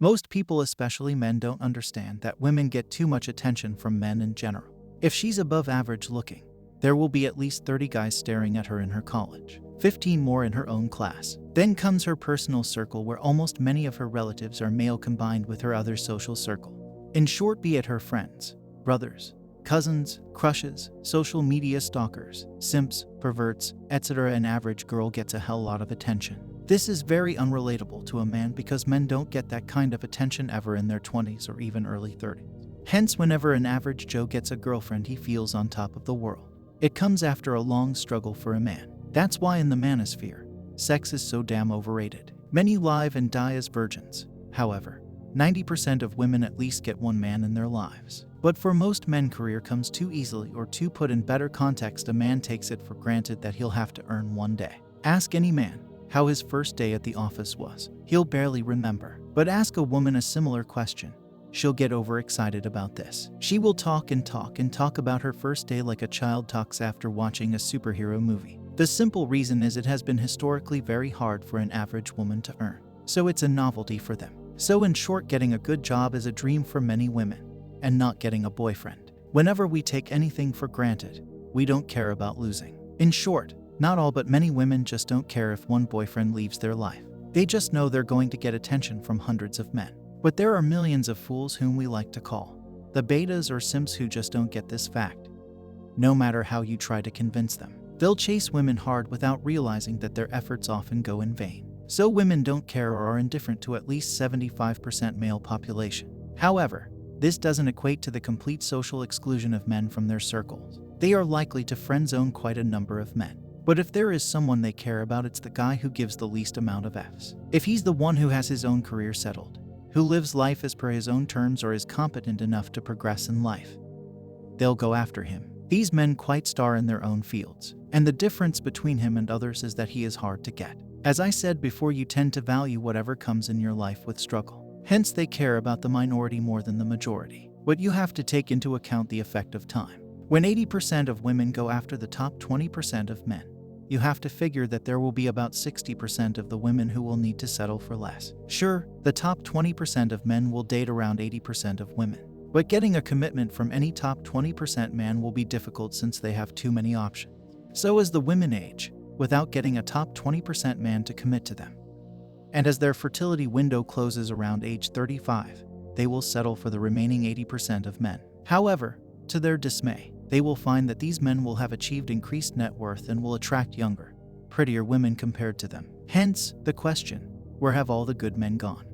Most people, especially men, don't understand that women get too much attention from men in general. If she's above average looking, there will be at least 30 guys staring at her in her college, 15 more in her own class. Then comes her personal circle, where almost many of her relatives are male combined with her other social circle. In short, be it her friends, brothers, cousins, crushes, social media stalkers, simps, perverts, etc. An average girl gets a hell lot of attention. This is very unrelatable to a man because men don't get that kind of attention ever in their 20s or even early 30s. Hence, whenever an average Joe gets a girlfriend, he feels on top of the world. It comes after a long struggle for a man. That's why in the manosphere, sex is so damn overrated. Many live and die as virgins. However, 90% of women at least get one man in their lives. But for most men, career comes too easily, or to put in better context, a man takes it for granted that he'll have to earn one day. Ask any man how his first day at the office was. He'll barely remember. But ask a woman a similar question. She'll get overexcited about this. She will talk and talk and talk about her first day like a child talks after watching a superhero movie. The simple reason is it has been historically very hard for an average woman to earn. So it's a novelty for them. So in short, getting a good job is a dream for many women, and not getting a boyfriend. Whenever we take anything for granted, we don't care about losing. In short, not all but many women just don't care if one boyfriend leaves their life. They just know they're going to get attention from hundreds of men. But there are millions of fools whom we like to call the betas or simps who just don't get this fact. No matter how you try to convince them, they'll chase women hard without realizing that their efforts often go in vain. So women don't care or are indifferent to at least 75% male population. However, this doesn't equate to the complete social exclusion of men from their circles. They are likely to friend zone quite a number of men. But if there is someone they care about, it's the guy who gives the least amount of Fs. If he's the one who has his own career settled, who lives life as per his own terms, or is competent enough to progress in life, they'll go after him. These men quite star in their own fields, and the difference between him and others is that he is hard to get. As I said before, you tend to value whatever comes in your life with struggle. Hence, they care about the minority more than the majority. But you have to take into account the effect of time. When 80% of women go after the top 20% of men, you have to figure that there will be about 60% of the women who will need to settle for less. Sure, the top 20% of men will date around 80% of women, but getting a commitment from any top 20% man will be difficult since they have too many options. So as the women age, without getting a top 20% man to commit to them, and as their fertility window closes around age 35, they will settle for the remaining 80% of men. However, to their dismay, they will find that these men will have achieved increased net worth and will attract younger, prettier women compared to them. Hence, the question, where have all the good men gone?